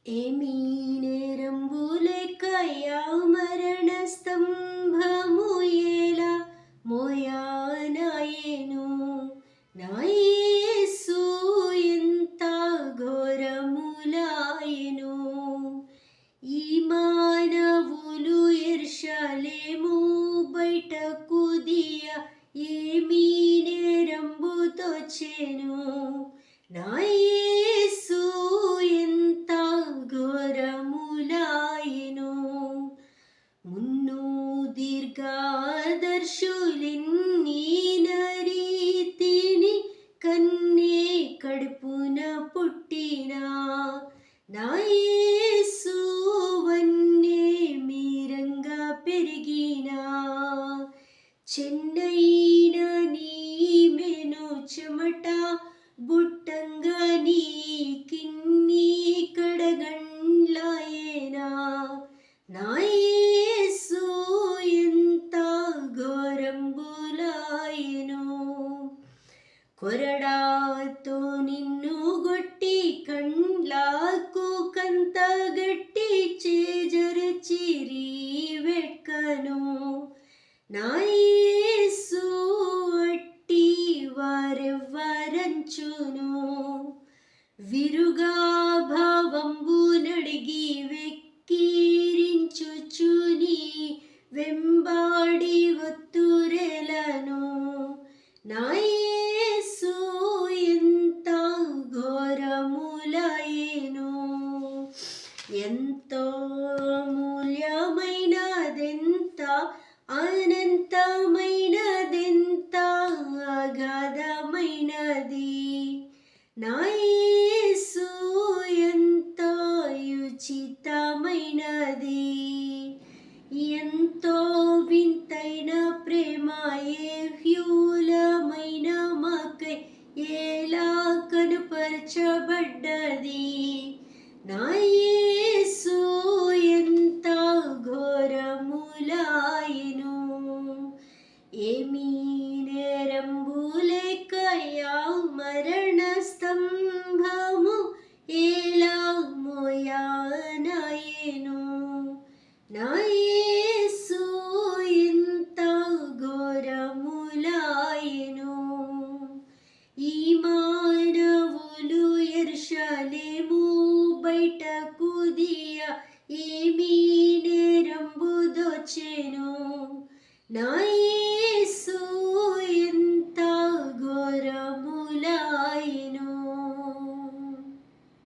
ఏమీ నేరంబు లెక్కయ్యా మరణ స్తంభము ఎలా మోయానాయెను నా యేసు ఎంత ఘోరములాయెను. ఈ మానవులు యెరూషలేము బయటకు దియ ఏమీ నేరంబు తోచెను నా యేసు ఎంత ఘోరములాయెను. మున్ను దీర్ఘదర్శులెన్ని నరీతిని కన్నే కడుపున పుట్టిన నా యేసు వన్నె మీరంగా పెరిగిన చెన్నైన నీ మెను చెమట బుట్టంగా నీ కిన్ని కడగండ్లాయేనా నా యేసు ఎంత ఘోరంబులాయెను. కొరడాతో నిన్ను గొట్టి కండ్లకు కంతగట్టి చేజరచిరి వెట్కను నా యేసు అట్టి వారెవ్వరంచును. విరుగా భావంబు నడిగి వెక్కిరించుచుని వెంబాడి వత్తురెలను నా యేసు ఎంత ఘోరములాయెను. ఎంతో మూల్యమైనదెంత అనంతమైనదెంత అగాధమైనది నా యేసు ఎంత ఉచితమైనది. ఎంతో వింతైన ప్రేమ ఏహ్యులమైన మాకై ఎలా కనుపరచబడ్డది నా యేసు ఎంత ఘోరములాయెను. ఏమీ నేరంబు లెక్కయ్యా మరణ స్తంభము ఎలా మోయానాయెను నా యేసు ఎంత ఘోరములాయెను. ఈ మానవులు యెరూషలేము బయటకు దియ ఏమీ నేరంబు దోచెను నా